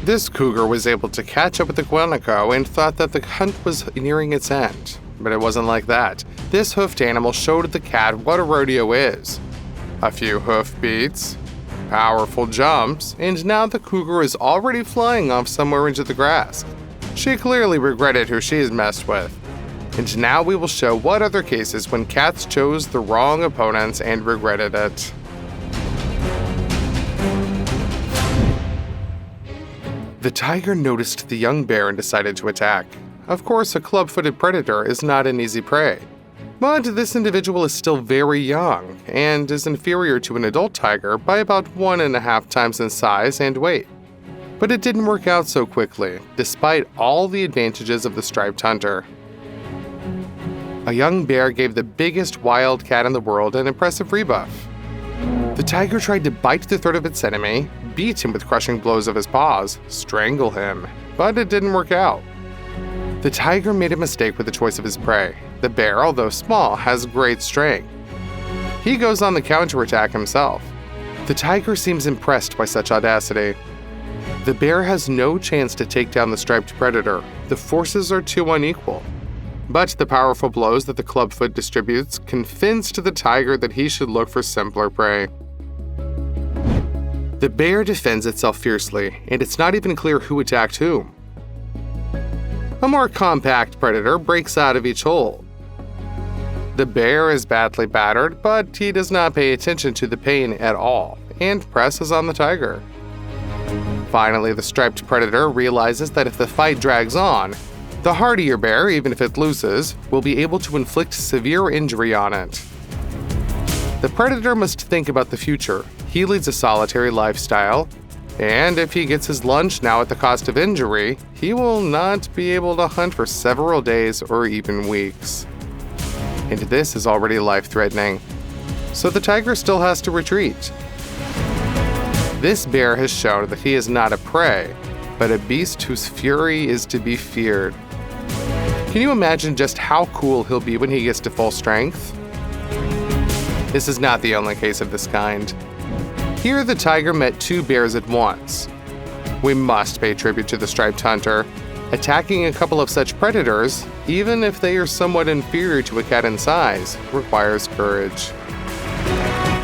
This cougar was able to catch up with the guanaco and thought that the hunt was nearing its end. But it wasn't like that. This hoofed animal showed the cat what a rodeo is. A few hoof beats, powerful jumps, and now the cougar is already flying off somewhere into the grass. She clearly regretted who she has messed with. And now we will show what other cases when cats chose the wrong opponents and regretted it. The tiger noticed the young bear and decided to attack. Of course, a club-footed predator is not an easy prey. But this individual is still very young and is inferior to an adult tiger by about 1.5 times in size and weight. But it didn't work out so quickly, despite all the advantages of the striped hunter. A young bear gave the biggest wild cat in the world an impressive rebuff. The tiger tried to bite the throat of its enemy, beat him with crushing blows of his paws, strangle him, but it didn't work out. The tiger made a mistake with the choice of his prey. The bear, although small, has great strength. He goes on the counterattack himself. The tiger seems impressed by such audacity. The bear has no chance to take down the striped predator. The forces are too unequal. But the powerful blows that the clubfoot distributes convinced the tiger that he should look for simpler prey. The bear defends itself fiercely, and it's not even clear who attacked whom. A more compact predator breaks out of each hole. The bear is badly battered, but he does not pay attention to the pain at all, and presses on the tiger. Finally, the striped predator realizes that if the fight drags on, the hardier bear, even if it loses, will be able to inflict severe injury on it. The predator must think about the future. He leads a solitary lifestyle, and if he gets his lunch now at the cost of injury, he will not be able to hunt for several days or even weeks. And this is already life-threatening. So the tiger still has to retreat. This bear has shown that he is not a prey, but a beast whose fury is to be feared. Can you imagine just how cool he'll be when he gets to full strength? This is not the only case of this kind. Here, the tiger met two bears at once. We must pay tribute to the striped hunter. Attacking a couple of such predators, even if they are somewhat inferior to a cat in size, requires courage.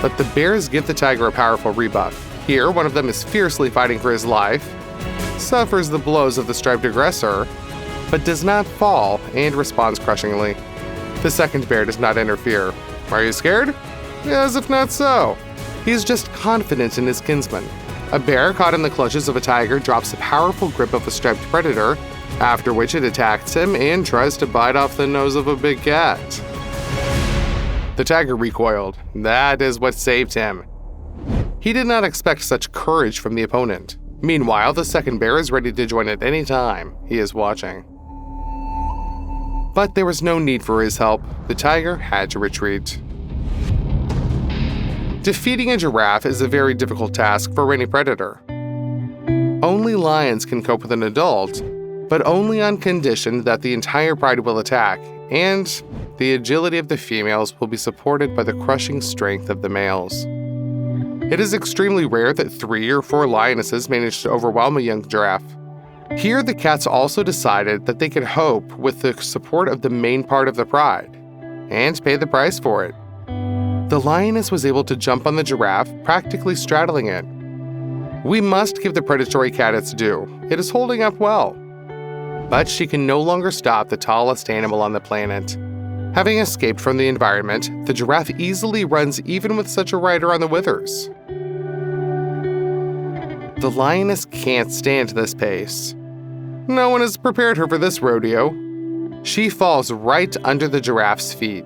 But the bears give the tiger a powerful rebuff. Here, one of them is fiercely fighting for his life, suffers the blows of the striped aggressor, but does not fall and responds crushingly. The second bear does not interfere. Are you scared? As if not so. He's just confident in his kinsman. A bear caught in the clutches of a tiger drops a powerful grip of a striped predator, after which it attacks him and tries to bite off the nose of a big cat. The tiger recoiled. That is what saved him. He did not expect such courage from the opponent. Meanwhile, the second bear is ready to join at any time. He is watching. But there was no need for his help. The tiger had to retreat. Defeating a giraffe is a very difficult task for any predator. Only lions can cope with an adult, but only on condition that the entire pride will attack, and the agility of the females will be supported by the crushing strength of the males. It is extremely rare that 3 or 4 lionesses manage to overwhelm a young giraffe. Here, the cats also decided that they could hope with the support of the main part of the pride, and pay the price for it. The lioness was able to jump on the giraffe, practically straddling it. We must give the predatory cat its due. It is holding up well. But she can no longer stop the tallest animal on the planet. Having escaped from the environment, the giraffe easily runs even with such a rider on the withers. The lioness can't stand this pace. No one has prepared her for this rodeo. She falls right under the giraffe's feet.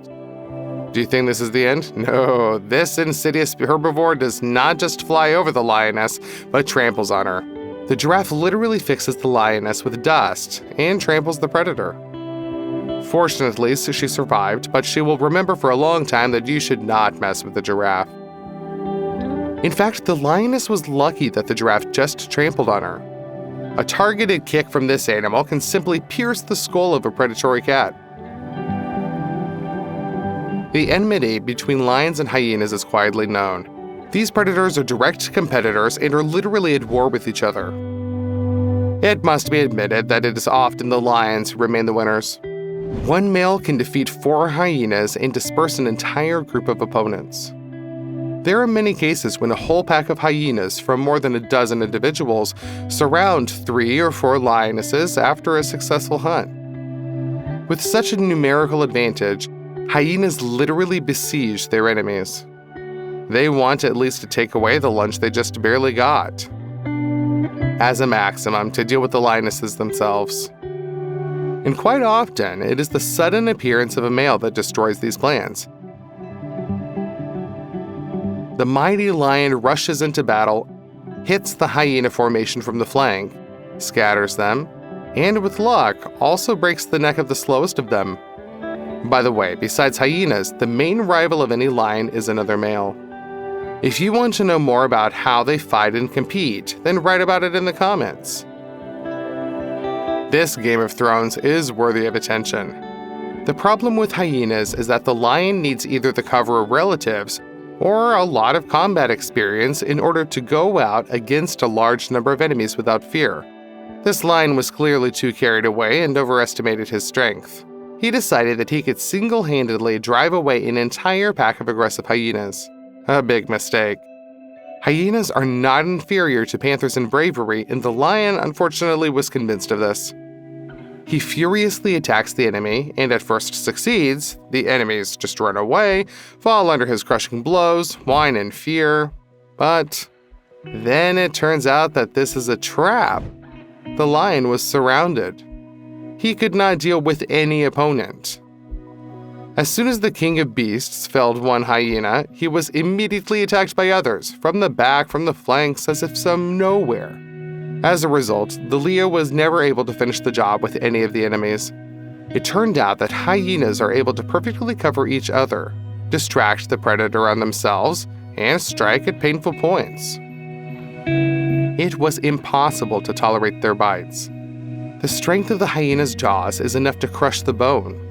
Do you think this is the end? No, this insidious herbivore does not just fly over the lioness, but tramples on her. The giraffe literally fixes the lioness with dust and tramples the predator. Fortunately, she survived, but she will remember for a long time that you should not mess with the giraffe. In fact, the lioness was lucky that the giraffe just trampled on her. A targeted kick from this animal can simply pierce the skull of a predatory cat. The enmity between lions and hyenas is widely known. These predators are direct competitors and are literally at war with each other. It must be admitted that it is often the lions who remain the winners. One male can defeat 4 hyenas and disperse an entire group of opponents. There are many cases when a whole pack of hyenas from more than a dozen individuals surround 3 or 4 lionesses after a successful hunt. With such a numerical advantage, hyenas literally besiege their enemies. They want at least to take away the lunch they just barely got, as a maximum to deal with the lionesses themselves. And quite often, it is the sudden appearance of a male that destroys these clans. The mighty lion rushes into battle, hits the hyena formation from the flank, scatters them, and with luck, also breaks the neck of the slowest of them. By the way, besides hyenas, the main rival of any lion is another male. If you want to know more about how they fight and compete, then write about it in the comments. This Game of Thrones is worthy of attention. The problem with hyenas is that the lion needs either the cover of relatives or a lot of combat experience in order to go out against a large number of enemies without fear. This lion was clearly too carried away and overestimated his strength. He decided that he could single-handedly drive away an entire pack of aggressive hyenas. A big mistake. Hyenas are not inferior to panthers in bravery, and the lion unfortunately was convinced of this. He furiously attacks the enemy, and at first succeeds. The enemies just run away, fall under his crushing blows, whine in fear. But then it turns out that this is a trap. The lion was surrounded. He could not deal with any opponent. As soon as the king of beasts felled one hyena, he was immediately attacked by others, from the back, from the flanks, as if from nowhere. As a result, the Leo was never able to finish the job with any of the enemies. It turned out that hyenas are able to perfectly cover each other, distract the predator on themselves, and strike at painful points. It was impossible to tolerate their bites. The strength of the hyena's jaws is enough to crush the bone.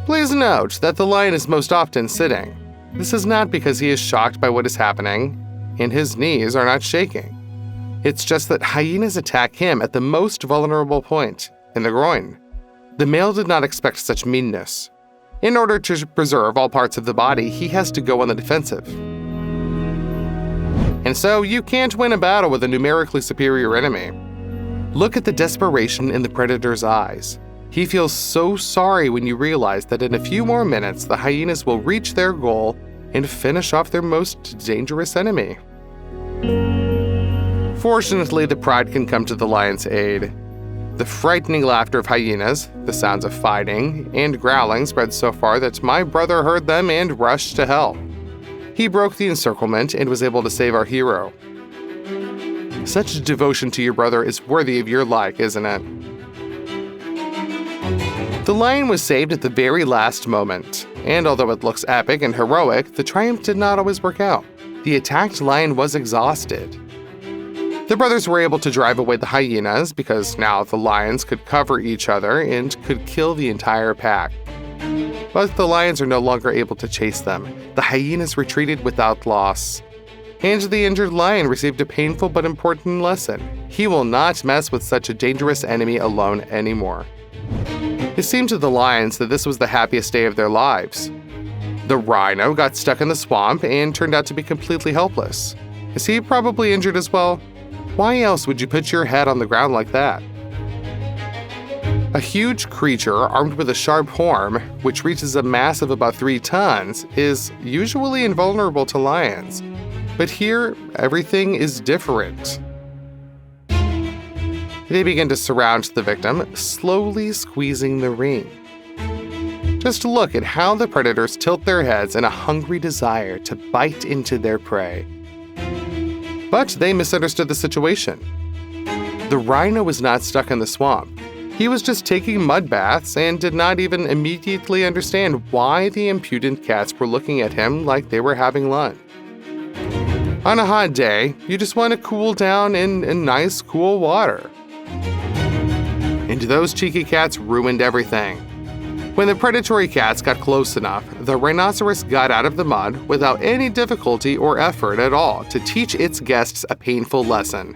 Please note that the lion is most often sitting. This is not because he is shocked by what is happening, and his knees are not shaking. It's just that hyenas attack him at the most vulnerable point, in the groin. The male did not expect such meanness. In order to preserve all parts of the body, he has to go on the defensive. And so you can't win a battle with a numerically superior enemy. Look at the desperation in the predator's eyes. He feels so sorry when you realize that in a few more minutes, the hyenas will reach their goal and finish off their most dangerous enemy. Fortunately, the pride can come to the lion's aid. The frightening laughter of hyenas, the sounds of fighting, and growling spread so far that my brother heard them and rushed to help. He broke the encirclement and was able to save our hero. Such devotion to your brother is worthy of your like, isn't it? The lion was saved at the very last moment, and although it looks epic and heroic, the triumph did not always work out. The attacked lion was exhausted. The brothers were able to drive away the hyenas because now the lions could cover each other and could kill the entire pack. But the lions are no longer able to chase them. The hyenas retreated without loss. And the injured lion received a painful but important lesson. He will not mess with such a dangerous enemy alone anymore. It seemed to the lions that this was the happiest day of their lives. The rhino got stuck in the swamp and turned out to be completely helpless. Is he probably injured as well? Why else would you put your head on the ground like that? A huge creature armed with a sharp horn, which reaches a mass of about 3 tons, is usually invulnerable to lions. But here, everything is different. They begin to surround the victim, slowly squeezing the ring. Just look at how the predators tilt their heads in a hungry desire to bite into their prey. But they misunderstood the situation. The rhino was not stuck in the swamp. He was just taking mud baths and did not even immediately understand why the impudent cats were looking at him like they were having lunch. On a hot day, you just want to cool down in nice, cool water. And those cheeky cats ruined everything. When the predatory cats got close enough, the rhinoceros got out of the mud without any difficulty or effort at all to teach its guests a painful lesson.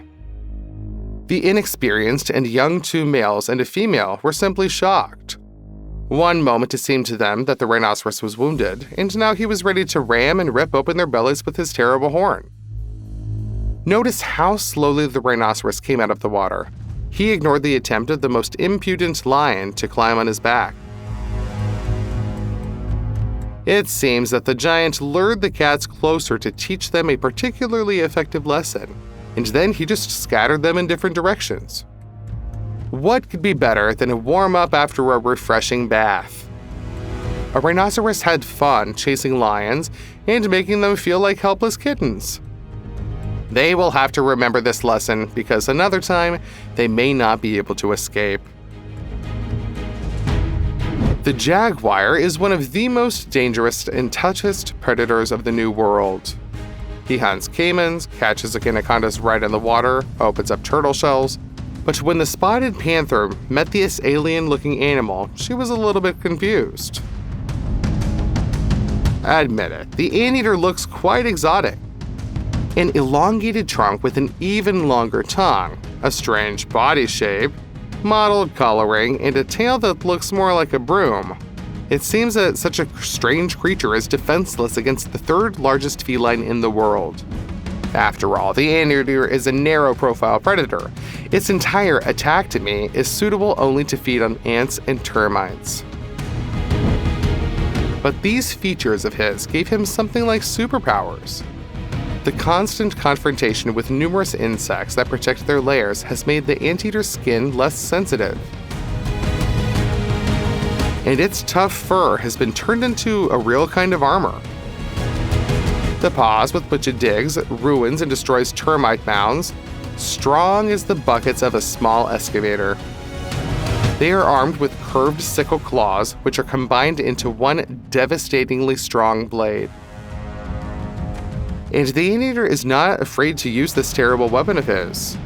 The inexperienced and young 2 males and a female were simply shocked. One moment it seemed to them that the rhinoceros was wounded, and now he was ready to ram and rip open their bellies with his terrible horn. Notice how slowly the rhinoceros came out of the water. He ignored the attempt of the most impudent lion to climb on his back. It seems that the giant lured the cats closer to teach them a particularly effective lesson, and then he just scattered them in different directions. What could be better than a warm-up after a refreshing bath? A rhinoceros had fun chasing lions and making them feel like helpless kittens. They will have to remember this lesson because another time they may not be able to escape. The jaguar is one of the most dangerous and toughest predators of the New World. He hunts caimans, catches anacondas right in the water, opens up turtle shells. But when the spotted panther met this alien-looking animal, she was a little bit confused. Admit it, the anteater looks quite exotic. An elongated trunk with an even longer tongue, a strange body shape, mottled coloring, and a tail that looks more like a broom. It seems that such a strange creature is defenseless against the 3rd largest feline in the world. After all, the anteater is a narrow-profile predator. Its entire attack-to-me is suitable only to feed on ants and termites. But these features of his gave him something like superpowers. The constant confrontation with numerous insects that protect their lairs has made the anteater's skin less sensitive. And its tough fur has been turned into a real kind of armor. The paws with which it digs, ruins, and destroys termite mounds, strong as the buckets of a small excavator. They are armed with curved sickle claws, which are combined into one devastatingly strong blade. And the anteater is not afraid to use this terrible weapon of his.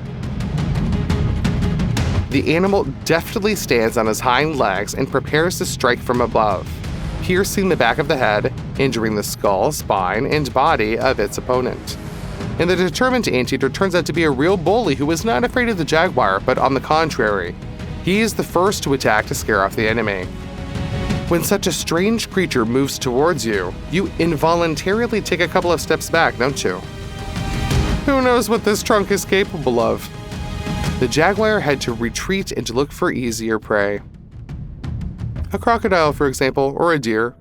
The animal deftly stands on his hind legs and prepares to strike from above, piercing the back of the head, injuring the skull, spine, and body of its opponent. And the determined anteater turns out to be a real bully who is not afraid of the jaguar, but on the contrary, he is the first to attack to scare off the enemy. When such a strange creature moves towards you, you involuntarily take a couple of steps back, don't you? Who knows what this trunk is capable of? The jaguar had to retreat and look for easier prey. A crocodile, for example, or a deer,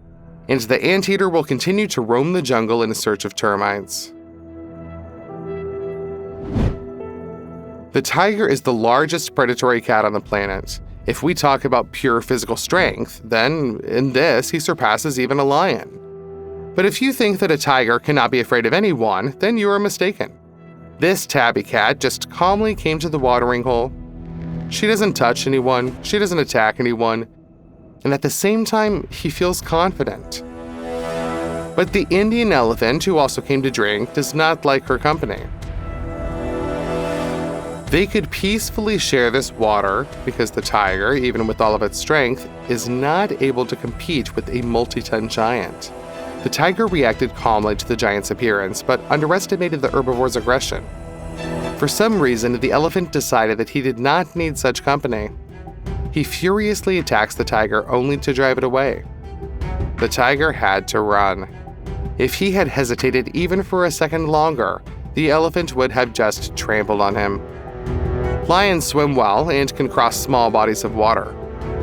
and the anteater will continue to roam the jungle in search of termites. The tiger is the largest predatory cat on the planet. If we talk about pure physical strength, then in this he surpasses even a lion. But if you think that a tiger cannot be afraid of anyone, then you are mistaken. This tabby cat just calmly came to the watering hole. She doesn't touch anyone, she doesn't attack anyone, and at the same time, he feels confident. But the Indian elephant, who also came to drink, does not like her company. They could peacefully share this water because the tiger, even with all of its strength, is not able to compete with a multi-ton giant. The tiger reacted calmly to the giant's appearance, but underestimated the herbivore's aggression. For some reason, the elephant decided that he did not need such company. He furiously attacks the tiger only to drive it away. The tiger had to run. If he had hesitated even for a second longer, the elephant would have just trampled on him. Lions swim well and can cross small bodies of water,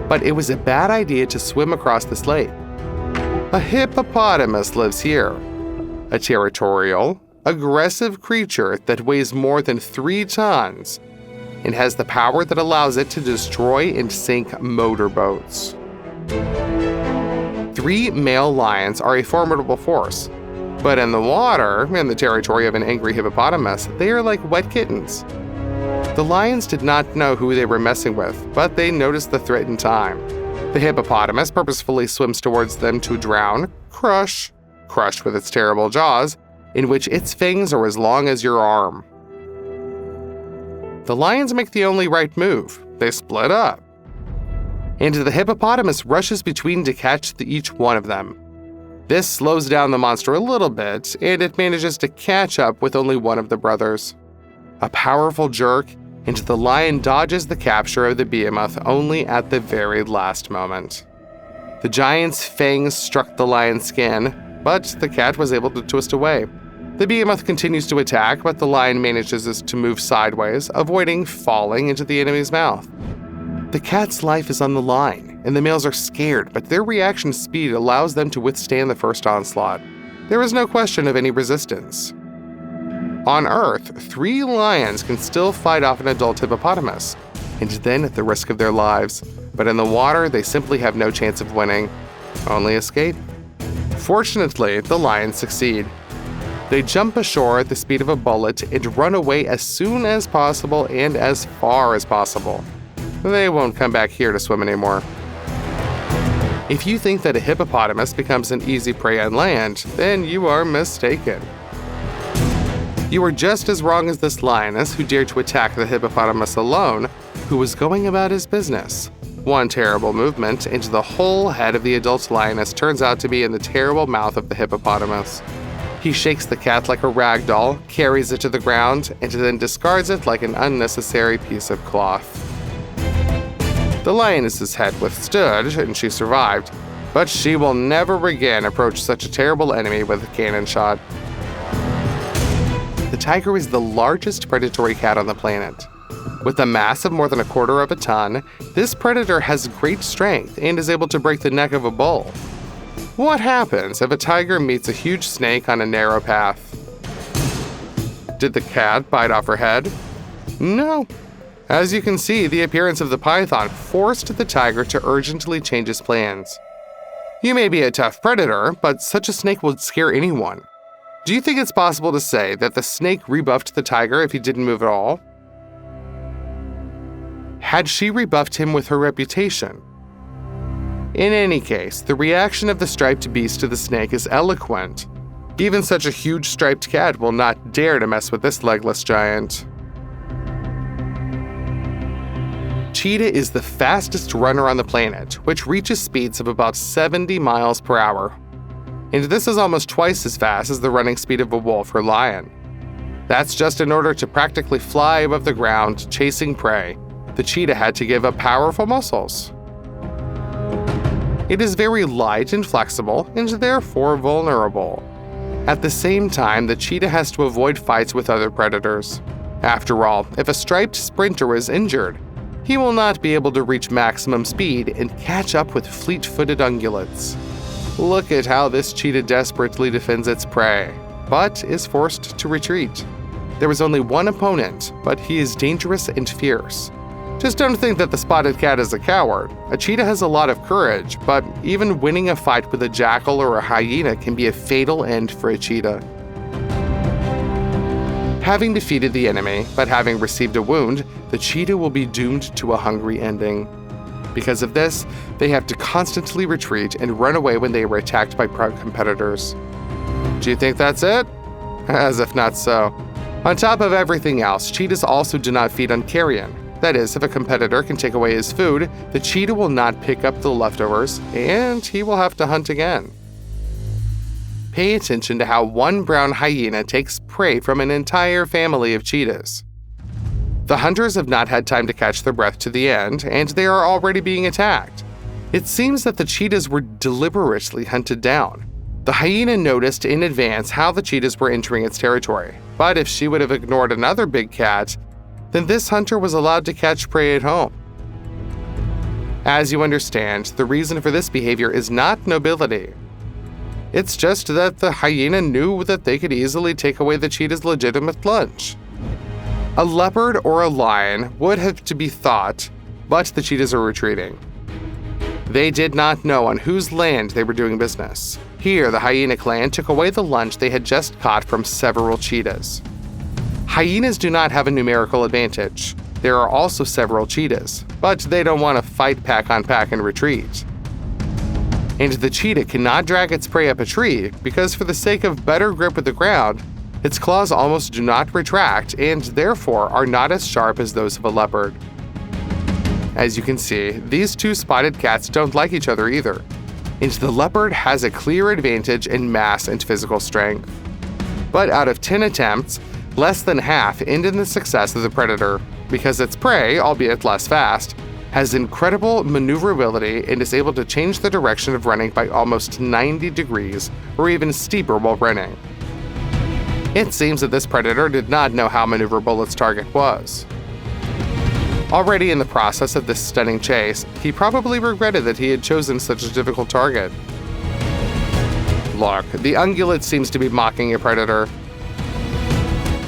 but it was a bad idea to swim across this lake. A hippopotamus lives here, a territorial, aggressive creature that weighs more than 3 tons and has the power that allows it to destroy and sink motorboats. 3 male lions are a formidable force, but in the water, in the territory of an angry hippopotamus, they are like wet kittens. The lions did not know who they were messing with, but they noticed the threat in time. The hippopotamus purposefully swims towards them to drown, crushed with its terrible jaws, in which its fangs are as long as your arm. The lions make the only right move. They split up. And the hippopotamus rushes between to catch each one of them. This slows down the monster a little bit, and it manages to catch up with only one of the brothers. A powerful jerk, and the lion dodges the capture of the behemoth only at the very last moment. The giant's fangs struck the lion's skin, but the cat was able to twist away. The behemoth continues to attack, but the lion manages to move sideways, avoiding falling into the enemy's mouth. The cat's life is on the line, and the males are scared, but their reaction speed allows them to withstand the first onslaught. There is no question of any resistance. On Earth, 3 lions can still fight off an adult hippopotamus, and then at the risk of their lives. But in the water, they simply have no chance of winning, only escape. Fortunately, the lions succeed. They jump ashore at the speed of a bullet and run away as soon as possible and as far as possible. They won't come back here to swim anymore. If you think that a hippopotamus becomes an easy prey on land, then you are mistaken. You are just as wrong as this lioness who dared to attack the hippopotamus alone, who was going about his business. One terrible movement, and the whole head of the adult lioness turns out to be in the terrible mouth of the hippopotamus. He shakes the cat like a rag doll, carries it to the ground, and then discards it like an unnecessary piece of cloth. The lioness's head withstood, and she survived, but she will never again approach such a terrible enemy with a cannon shot. The tiger is the largest predatory cat on the planet. With a mass of more than 1/4 of a ton, this predator has great strength and is able to break the neck of a bull. What happens if a tiger meets a huge snake on a narrow path? Did the cat bite off her head? No. As you can see, the appearance of the python forced the tiger to urgently change his plans. You may be a tough predator, but such a snake would scare anyone. Do you think it's possible to say that the snake rebuffed the tiger if he didn't move at all? Had she rebuffed him with her reputation? In any case, the reaction of the striped beast to the snake is eloquent. Even such a huge striped cat will not dare to mess with this legless giant. Cheetah is the fastest runner on the planet, which reaches speeds of about 70 miles per hour. And this is almost twice as fast as the running speed of a wolf or lion. That's just in order to practically fly above the ground, chasing prey. The cheetah had to give up powerful muscles. It is very light and flexible, and therefore vulnerable. At the same time, the cheetah has to avoid fights with other predators. After all, if a striped sprinter is injured, he will not be able to reach maximum speed and catch up with fleet-footed ungulates. Look at how this cheetah desperately defends its prey, but is forced to retreat. There is only one opponent, but he is dangerous and fierce. Just don't think that the spotted cat is a coward. A cheetah has a lot of courage, but even winning a fight with a jackal or a hyena can be a fatal end for a cheetah. Having defeated the enemy, but having received a wound, the cheetah will be doomed to a hungry ending. Because of this, they have to constantly retreat and run away when they are attacked by competitors. Do you think that's it? As if not so. On top of everything else, cheetahs also do not feed on carrion. That is, if a competitor can take away his food, the cheetah will not pick up the leftovers, and he will have to hunt again. Pay attention to how one brown hyena takes prey from an entire family of cheetahs. The hunters have not had time to catch their breath to the end, and they are already being attacked. It seems that the cheetahs were deliberately hunted down. The hyena noticed in advance how the cheetahs were entering its territory, but if she would have ignored another big cat, then this hunter was allowed to catch prey at home. As you understand, the reason for this behavior is not nobility. It's just that the hyena knew that they could easily take away the cheetah's legitimate lunch. A leopard or a lion would have to be thought, but the cheetahs are retreating. They did not know on whose land they were doing business. Here, the hyena clan took away the lunch they had just caught from several cheetahs. Hyenas do not have a numerical advantage. There are also several cheetahs, but they don't want to fight pack on pack and retreat. And the cheetah cannot drag its prey up a tree because for the sake of better grip with the ground, its claws almost do not retract and therefore are not as sharp as those of a leopard. As you can see, these two spotted cats don't like each other either, and the leopard has a clear advantage in mass and physical strength. But out of 10 attempts, less than half end in the success of the predator. because its prey, albeit less fast, has incredible maneuverability and is able to change the direction of running by almost 90 degrees or even steeper while running. It seems that this predator did not know how maneuverable its target was. Already in the process of this stunning chase, he probably regretted that he had chosen such a difficult target. Look, the ungulate seems to be mocking a predator.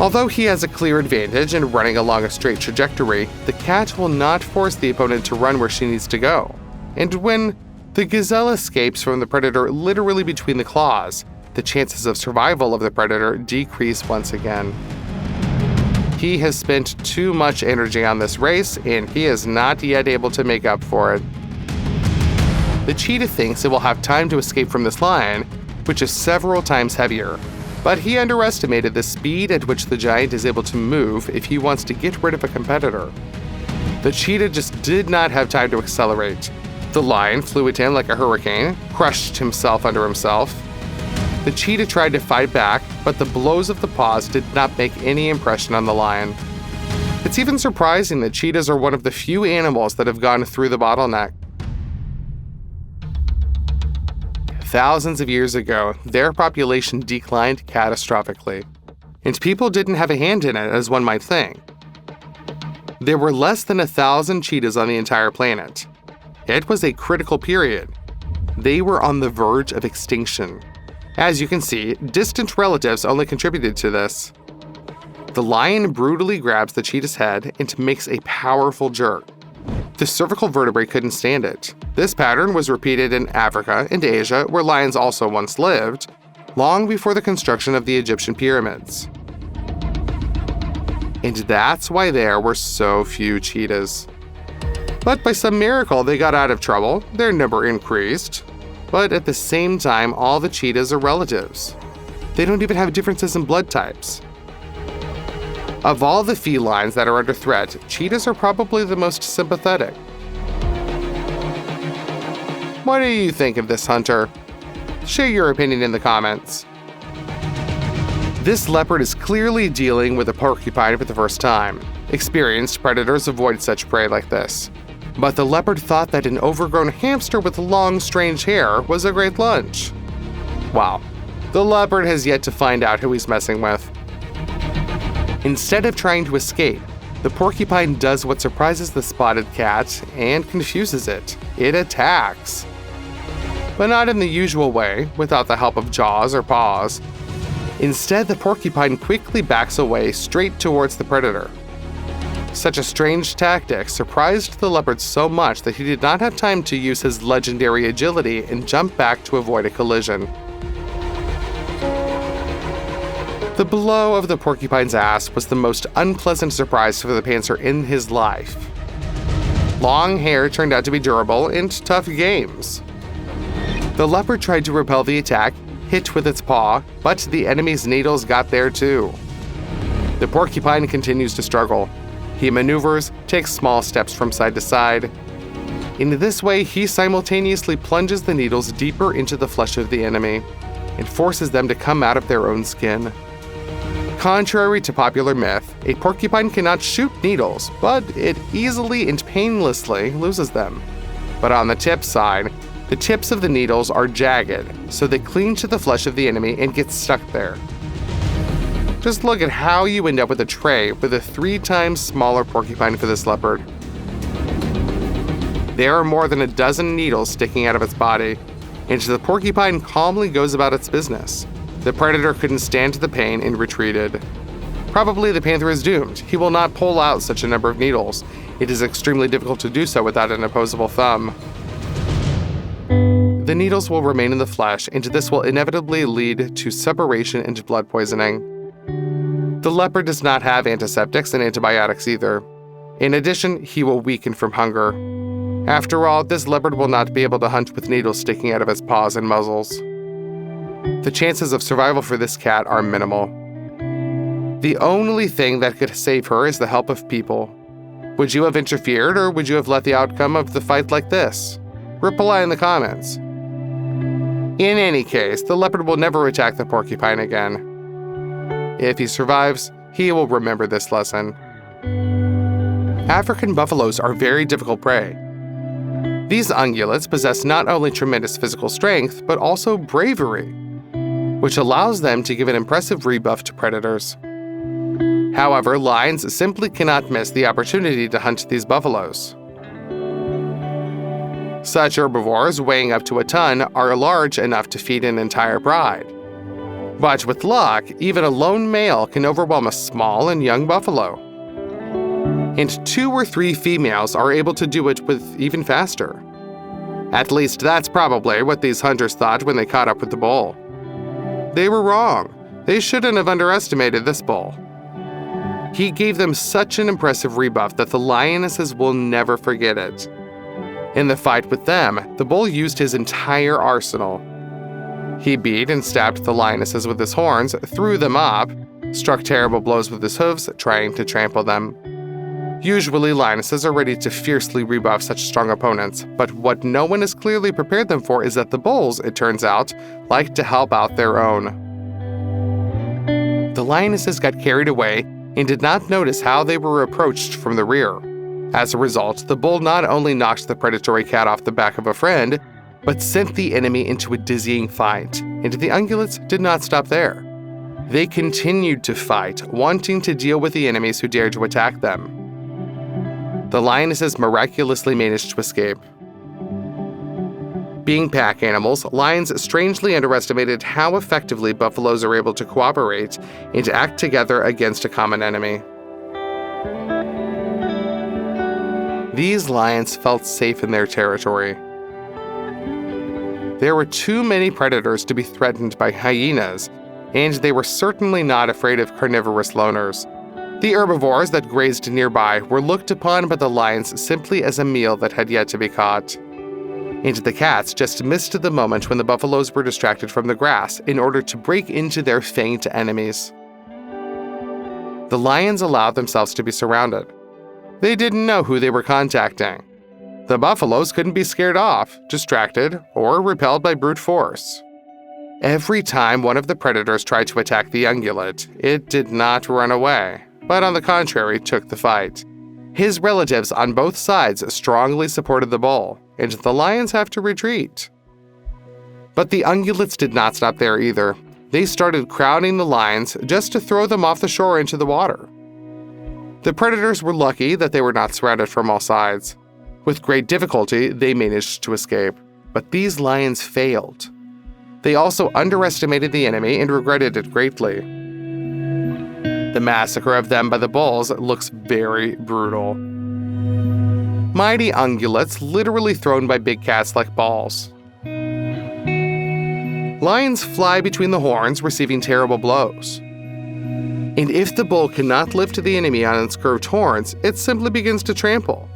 Although he has a clear advantage in running along a straight trajectory, the cat will not force the opponent to run where she needs to go. And when the gazelle escapes from the predator literally between the claws, the chances of survival of the predator decrease once again. He has spent too much energy on this race, and he is not yet able to make up for it. The cheetah thinks it will have time to escape from this lion, which is several times heavier. But he underestimated the speed at which the giant is able to move if he wants to get rid of a competitor. The cheetah just did not have time to accelerate. The lion flew at him like a hurricane, crushed himself under himself. The cheetah tried to fight back, but the blows of the paws did not make any impression on the lion. It's even surprising that cheetahs are one of the few animals that have gone through the bottleneck. Thousands of years ago, their population declined catastrophically, and people didn't have a hand in it as one might think. There were less than 1,000 cheetahs on the entire planet. It was a critical period. They were on the verge of extinction. As you can see, distant relatives only contributed to this. The lion brutally grabs the cheetah's head and makes a powerful jerk. The cervical vertebrae couldn't stand it. This pattern was repeated in Africa and Asia, where lions also once lived, long before the construction of the Egyptian pyramids. And that's why there were so few cheetahs. But by some miracle, they got out of trouble, their number increased. But at the same time, all the cheetahs are relatives. They don't even have differences in blood types. Of all the felines that are under threat, cheetahs are probably the most sympathetic. What do you think of this hunter? Share your opinion in the comments. This leopard is clearly dealing with a porcupine for the first time. Experienced predators avoid such prey like this. But the leopard thought that an overgrown hamster with long, strange hair was a great lunch. Wow, the leopard has yet to find out who he's messing with. Instead of trying to escape, the porcupine does what surprises the spotted cat and confuses it. It attacks. But not in the usual way, without the help of jaws or paws. Instead, the porcupine quickly backs away straight towards the predator. Such a strange tactic surprised the leopard so much that he did not have time to use his legendary agility and jump back to avoid a collision. The blow of the porcupine's ass was the most unpleasant surprise for the panther in his life. Long hair turned out to be durable and tough games. The leopard tried to repel the attack, hit with its paw, but the enemy's needles got there too. The porcupine continues to struggle. He maneuvers, takes small steps from side to side. In this way, he simultaneously plunges the needles deeper into the flesh of the enemy and forces them to come out of their own skin. Contrary to popular myth, a porcupine cannot shoot needles, but it easily and painlessly loses them. But on the tip side, the tips of the needles are jagged, so they cling to the flesh of the enemy and get stuck there. Just look at how you end up with a tray with a 3 times smaller porcupine for this leopard. There are more than a dozen needles sticking out of its body, and the porcupine calmly goes about its business. The predator couldn't stand the pain and retreated. Probably the panther is doomed. He will not pull out such a number of needles. It is extremely difficult to do so without an opposable thumb. The needles will remain in the flesh, and this will inevitably lead to separation and blood poisoning. The leopard does not have antiseptics and antibiotics either. In addition, he will weaken from hunger. After all, this leopard will not be able to hunt with needles sticking out of its paws and muzzles. The chances of survival for this cat are minimal. The only thing that could save her is the help of people. Would you have interfered, or would you have let the outcome of the fight like this? Reply in the comments. In any case, the leopard will never attack the porcupine again. If he survives, he will remember this lesson. African buffaloes are very difficult prey. These ungulates possess not only tremendous physical strength, but also bravery, which allows them to give an impressive rebuff to predators. However, lions simply cannot miss the opportunity to hunt these buffaloes. Such herbivores, weighing up to a ton, are large enough to feed an entire pride. But with luck, even a lone male can overwhelm a small and young buffalo. And 2 or 3 females are able to do it with even faster. At least that's probably what these hunters thought when they caught up with the bull. They were wrong. They shouldn't have underestimated this bull. He gave them such an impressive rebuff that the lionesses will never forget it. In the fight with them, the bull used his entire arsenal. He beat and stabbed the lionesses with his horns, threw them up, struck terrible blows with his hooves, trying to trample them. Usually, lionesses are ready to fiercely rebuff such strong opponents, but what no one has clearly prepared them for is that the bulls, it turns out, like to help out their own. The lionesses got carried away and did not notice how they were approached from the rear. As a result, the bull not only knocked the predatory cat off the back of a friend, but sent the enemy into a dizzying fight, and the ungulates did not stop there. They continued to fight, wanting to deal with the enemies who dared to attack them. The lionesses miraculously managed to escape. Being pack animals, lions strangely underestimated how effectively buffaloes are able to cooperate and to act together against a common enemy. These lions felt safe in their territory. There were too many predators to be threatened by hyenas, and they were certainly not afraid of carnivorous loners. The herbivores that grazed nearby were looked upon by the lions simply as a meal that had yet to be caught. And the cats just missed the moment when the buffaloes were distracted from the grass in order to break into their fanged enemies. The lions allowed themselves to be surrounded. They didn't know who they were contacting. The buffaloes couldn't be scared off, distracted, or repelled by brute force. Every time one of the predators tried to attack the ungulate, it did not run away, but on the contrary took the fight. His relatives on both sides strongly supported the bull, and the lions have to retreat. But the ungulates did not stop there either. They started crowding the lions just to throw them off the shore into the water. The predators were lucky that they were not surrounded from all sides. With great difficulty, they managed to escape, but these lions failed. They also underestimated the enemy and regretted it greatly. The massacre of them by the bulls looks very brutal. Mighty ungulates literally thrown by big cats like balls. Lions fly between the horns, receiving terrible blows. And if the bull cannot lift the enemy on its curved horns, it simply begins to trample.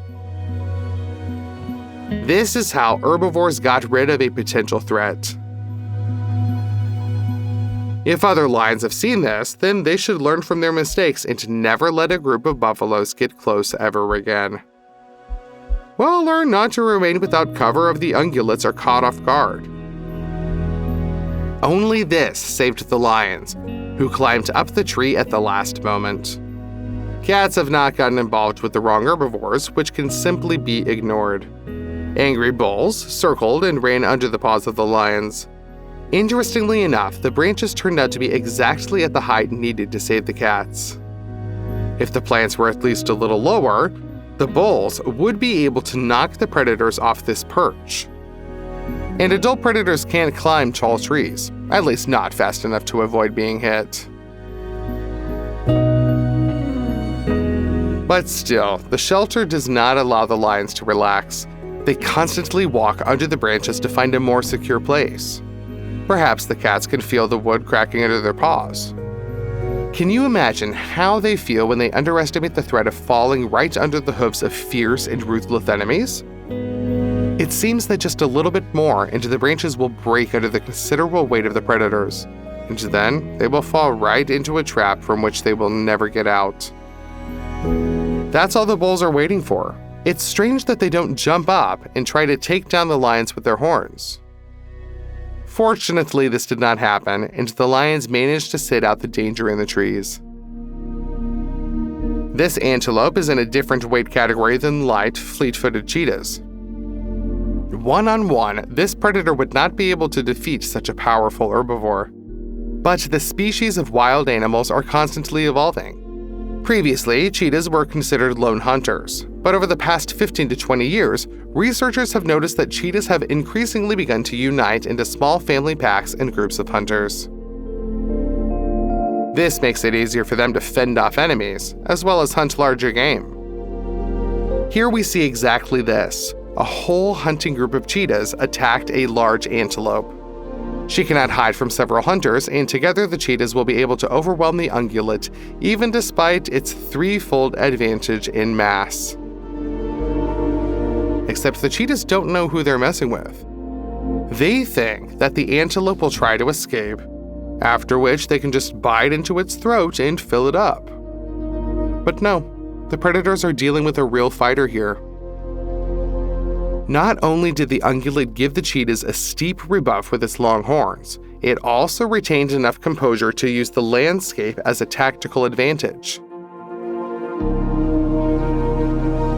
This is how herbivores got rid of a potential threat. If other lions have seen this, then they should learn from their mistakes and never let a group of buffaloes get close ever again. Well, learn not to remain without cover if the ungulates are caught off guard. Only this saved the lions, who climbed up the tree at the last moment. Cats have not gotten involved with the wrong herbivores, which can simply be ignored. Angry bulls circled and ran under the paws of the lions. Interestingly enough, the branches turned out to be exactly at the height needed to save the cats. If the plants were at least a little lower, the bulls would be able to knock the predators off this perch. And adult predators can't climb tall trees, at least not fast enough to avoid being hit. But still, the shelter does not allow the lions to relax. They constantly walk under the branches to find a more secure place. Perhaps the cats can feel the wood cracking under their paws. Can you imagine how they feel when they underestimate the threat of falling right under the hooves of fierce and ruthless enemies? It seems that just a little bit more and the branches will break under the considerable weight of the predators, and then they will fall right into a trap from which they will never get out. That's all the bulls are waiting for. It's strange that they don't jump up and try to take down the lions with their horns. Fortunately, this did not happen, and the lions managed to sit out the danger in the trees. This antelope is in a different weight category than light, fleet-footed cheetahs. One-on-one, this predator would not be able to defeat such a powerful herbivore. But the species of wild animals are constantly evolving. Previously, cheetahs were considered lone hunters, but over the past 15 to 20 years, researchers have noticed that cheetahs have increasingly begun to unite into small family packs and groups of hunters. This makes it easier for them to fend off enemies, as well as hunt larger game. Here we see exactly this. A whole hunting group of cheetahs attacked a large antelope. She cannot hide from several hunters, and together the cheetahs will be able to overwhelm the ungulate, even despite its threefold advantage in mass. Except the cheetahs don't know who they're messing with. They think that the antelope will try to escape, after which they can just bite into its throat and fill it up. But no, the predators are dealing with a real fighter here. Not only did the ungulate give the cheetahs a steep rebuff with its long horns, it also retained enough composure to use the landscape as a tactical advantage.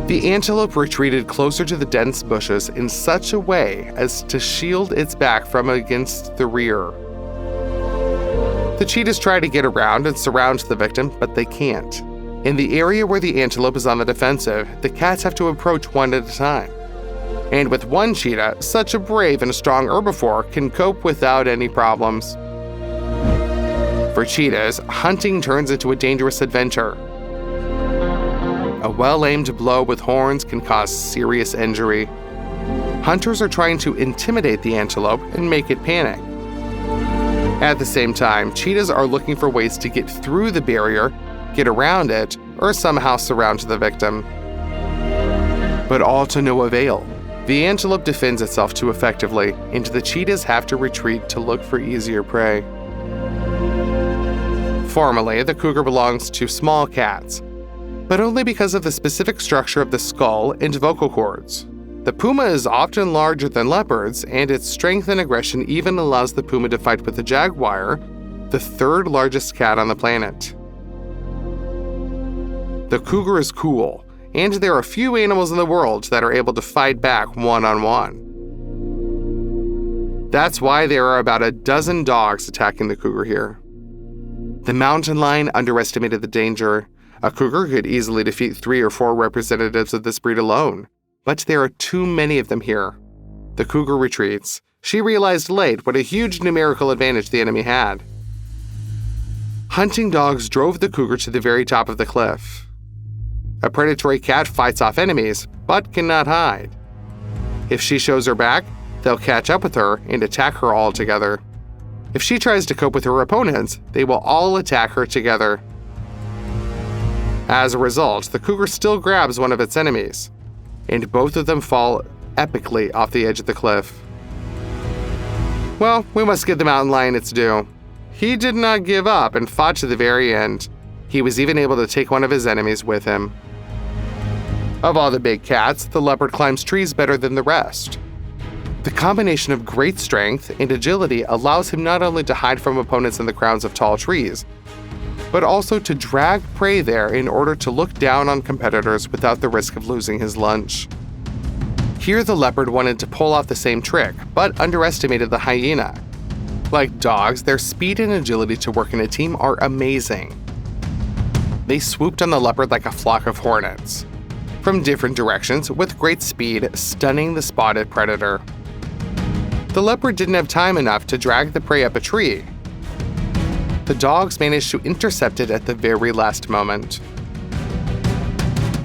The antelope retreated closer to the dense bushes in such a way as to shield its back from against the rear. The cheetahs try to get around and surround the victim, but they can't. In the area where the antelope is on the defensive, the cats have to approach one at a time. And with one cheetah, such a brave and strong herbivore can cope without any problems. For cheetahs, hunting turns into a dangerous adventure. A well-aimed blow with horns can cause serious injury. Hunters are trying to intimidate the antelope and make it panic. At the same time, cheetahs are looking for ways to get through the barrier, get around it, or somehow surround the victim. But all to no avail. The antelope defends itself too effectively, and the cheetahs have to retreat to look for easier prey. Formally, the cougar belongs to small cats, but only because of the specific structure of the skull and vocal cords. The puma is often larger than leopards, and its strength and aggression even allows the puma to fight with the jaguar, the third largest cat on the planet. The cougar is cool, and there are few animals in the world that are able to fight back one-on-one. That's why there are about a dozen dogs attacking the cougar here. The mountain lion underestimated the danger. A cougar could easily defeat 3 or 4 representatives of this breed alone, but there are too many of them here. The cougar retreats. She realized late what a huge numerical advantage the enemy had. Hunting dogs drove the cougar to the very top of the cliff. A predatory cat fights off enemies, but cannot hide. If she shows her back, they'll catch up with her and attack her all together. If she tries to cope with her opponents, they will all attack her together. As a result, the cougar still grabs one of its enemies, and both of them fall epically off the edge of the cliff. Well, we must give the mountain lion its due. He did not give up and fought to the very end. He was even able to take one of his enemies with him. Of all the big cats, the leopard climbs trees better than the rest. The combination of great strength and agility allows him not only to hide from opponents in the crowns of tall trees, but also to drag prey there in order to look down on competitors without the risk of losing his lunch. Here the leopard wanted to pull off the same trick, but underestimated the hyena. Like dogs, their speed and agility to work in a team are amazing. They swooped on the leopard like a flock of hornets, from different directions with great speed, stunning the spotted predator. The leopard didn't have time enough to drag the prey up a tree. The dogs managed to intercept it at the very last moment.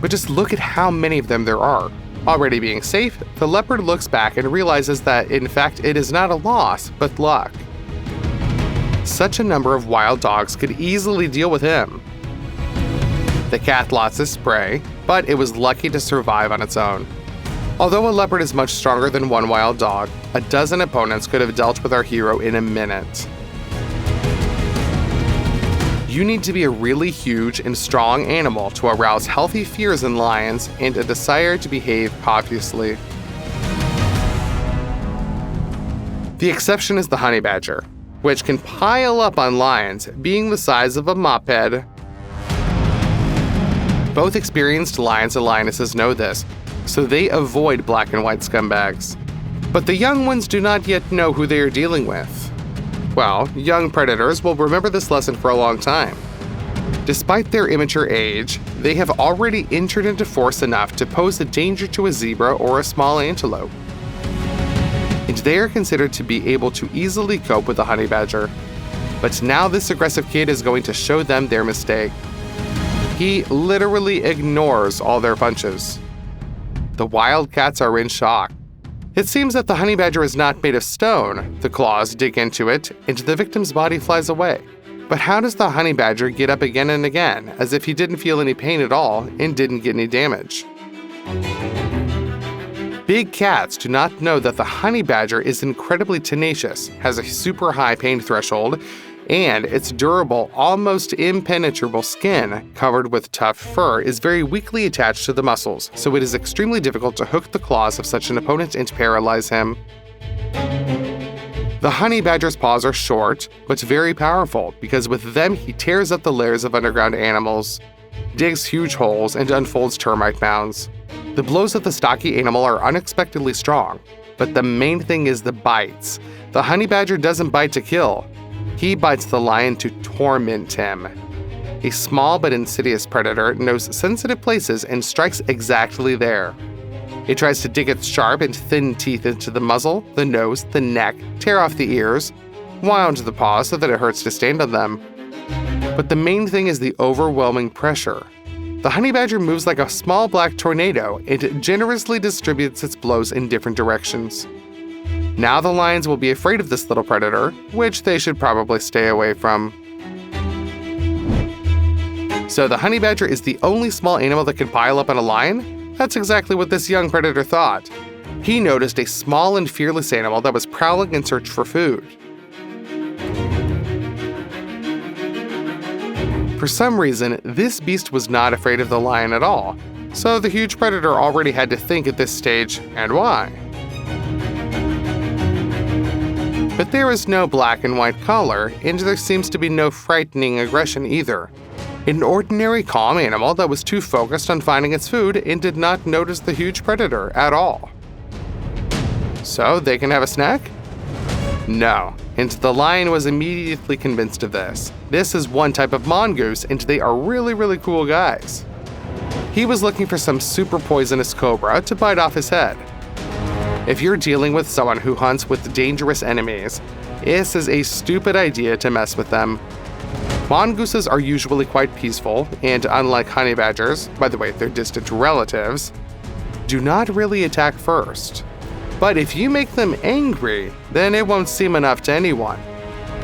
But just look at how many of them there are. Already being safe, the leopard looks back and realizes that, in fact, it is not a loss, but luck. Such a number of wild dogs could easily deal with him. The cat lost its prey, but it was lucky to survive on its own. Although a leopard is much stronger than one wild dog, a dozen opponents could have dealt with our hero in a minute. You need to be a really huge and strong animal to arouse healthy fears in lions and a desire to behave cautiously. The exception is the honey badger, which can pile up on lions, being the size of a moped. Both experienced lions and lionesses know this, so they avoid black and white scumbags. But the young ones do not yet know who they are dealing with. Well, young predators will remember this lesson for a long time. Despite their immature age, they have already entered into force enough to pose a danger to a zebra or a small antelope. And they are considered to be able to easily cope with the honey badger. But now this aggressive kid is going to show them their mistake. He literally ignores all their punches. The wildcats are in shock. It seems that the honey badger is not made of stone. The claws dig into it, and the victim's body flies away. But how does the honey badger get up again and again, as if he didn't feel any pain at all and didn't get any damage? Big cats do not know that the honey badger is incredibly tenacious, has a super high pain threshold, and its durable, almost impenetrable skin, covered with tough fur, is very weakly attached to the muscles, so it is extremely difficult to hook the claws of such an opponent and paralyze him. The honey badger's paws are short, but very powerful, because with them he tears up the layers of underground animals, digs huge holes, and unfolds termite mounds. The blows of the stocky animal are unexpectedly strong, but the main thing is the bites. The honey badger doesn't bite to kill. He bites the lion to torment him. A small but insidious predator knows sensitive places and strikes exactly there. It tries to dig its sharp and thin teeth into the muzzle, the nose, the neck, tear off the ears, wound the paws so that it hurts to stand on them. But the main thing is the overwhelming pressure. The honey badger moves like a small black tornado and generously distributes its blows in different directions. Now the lions will be afraid of this little predator, which they should probably stay away from. So the honey badger is the only small animal that can pile up on a lion? That's exactly what this young predator thought. He noticed a small and fearless animal that was prowling in search for food. For some reason, this beast was not afraid of the lion at all, so the huge predator already had to think at this stage, and why? But there is no black and white color, and there seems to be no frightening aggression either. An ordinary calm animal that was too focused on finding its food and did not notice the huge predator at all. So they can have a snack? No, and the lion was immediately convinced of this. This is one type of mongoose, and they are really cool guys. He was looking for some super poisonous cobra to bite off his head. If you're dealing with someone who hunts with dangerous enemies, this is a stupid idea to mess with them. Mongooses are usually quite peaceful, and unlike honey badgers, by the way, they're distant relatives, do not really attack first. But if you make them angry, then it won't seem enough to anyone.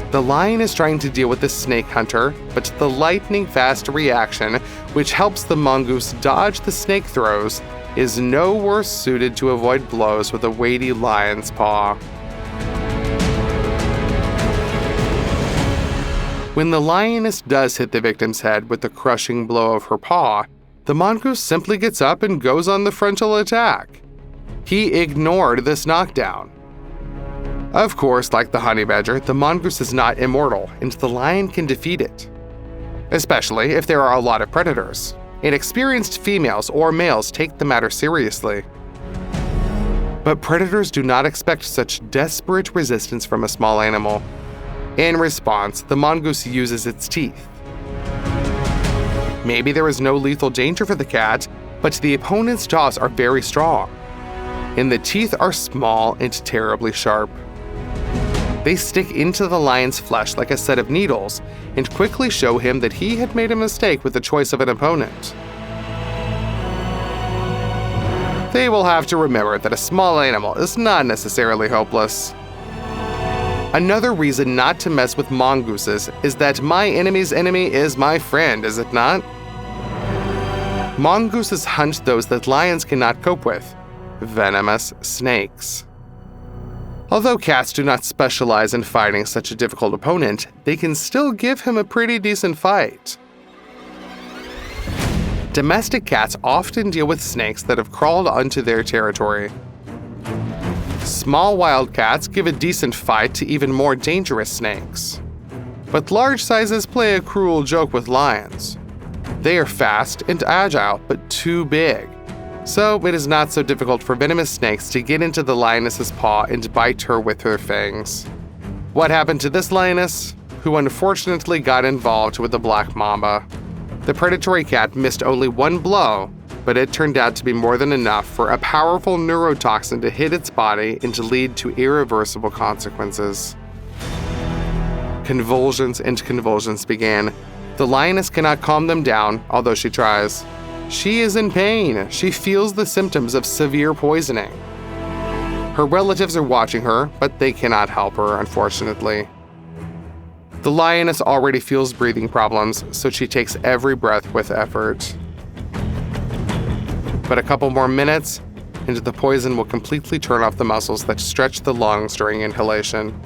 The lion is trying to deal with the snake hunter, but the lightning-fast reaction, which helps the mongoose dodge the snake throws, is no worse suited to avoid blows with a weighty lion's paw. When the lioness does hit the victim's head with the crushing blow of her paw, the mongoose simply gets up and goes on the frontal attack. He ignored this knockdown. Of course, like the honey badger, the mongoose is not immortal, and the lion can defeat it. Especially if there are a lot of predators. Inexperienced females or males take the matter seriously. But predators do not expect such desperate resistance from a small animal. In response, the mongoose uses its teeth. Maybe there is no lethal danger for the cat, but the opponent's jaws are very strong, and the teeth are small and terribly sharp. They stick into the lion's flesh like a set of needles and quickly show him that he had made a mistake with the choice of an opponent. They will have to remember that a small animal is not necessarily hopeless. Another reason not to mess with mongooses is that my enemy's enemy is my friend, is it not? Mongooses hunt those that lions cannot cope with: venomous snakes. Although cats do not specialize in fighting such a difficult opponent, they can still give him a pretty decent fight. Domestic cats often deal with snakes that have crawled onto their territory. Small wild cats give a decent fight to even more dangerous snakes. But large sizes play a cruel joke with lions. They are fast and agile, but too big. So it is not so difficult for venomous snakes to get into the lioness's paw and bite her with their fangs. What happened to this lioness? Who unfortunately got involved with the black mamba. The predatory cat missed only one blow, but it turned out to be more than enough for a powerful neurotoxin to hit its body and to lead to irreversible consequences. Convulsions and convulsions began. The lioness cannot calm them down, although she tries. She is in pain. She feels the symptoms of severe poisoning. Her relatives are watching her, but they cannot help her, unfortunately. The lioness already feels breathing problems, so she takes every breath with effort. But a couple more minutes, and the poison will completely turn off the muscles that stretch the lungs during inhalation.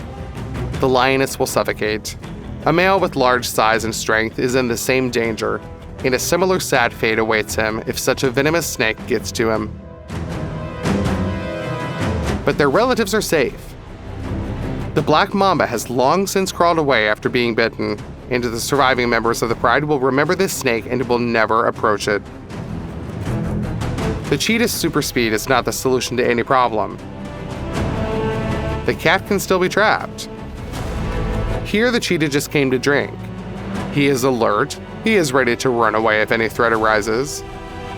The lioness will suffocate. A male with large size and strength is in the same danger, and a similar sad fate awaits him if such a venomous snake gets to him. But their relatives are safe. The black mamba has long since crawled away after being bitten, and the surviving members of the pride will remember this snake and will never approach it. The cheetah's super speed is not the solution to any problem. The cat can still be trapped. Here the cheetah just came to drink. He is alert, he is ready to run away if any threat arises.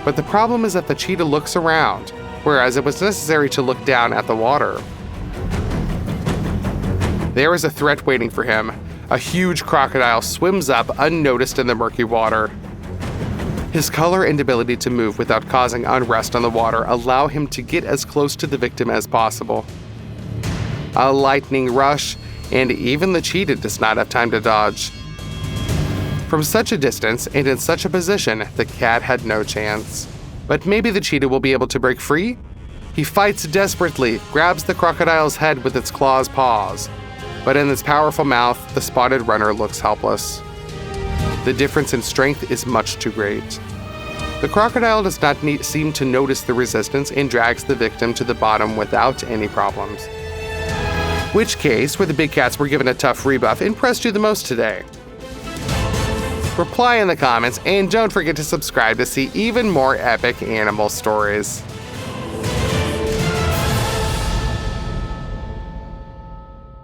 But the problem is that the cheetah looks around, whereas it was necessary to look down at the water. There is a threat waiting for him. A huge crocodile swims up unnoticed in the murky water. His color and ability to move without causing unrest on the water allow him to get as close to the victim as possible. A lightning rush, and even the cheetah does not have time to dodge. From such a distance and in such a position, the cat had no chance. But maybe the cheetah will be able to break free? He fights desperately, grabs the crocodile's head with its claws paws. But in its powerful mouth, the spotted runner looks helpless. The difference in strength is much too great. The crocodile does not seem to notice the resistance and drags the victim to the bottom without any problems. Which case, where the big cats were given a tough rebuff, impressed you the most today? Reply in the comments, and don't forget to subscribe to see even more epic animal stories.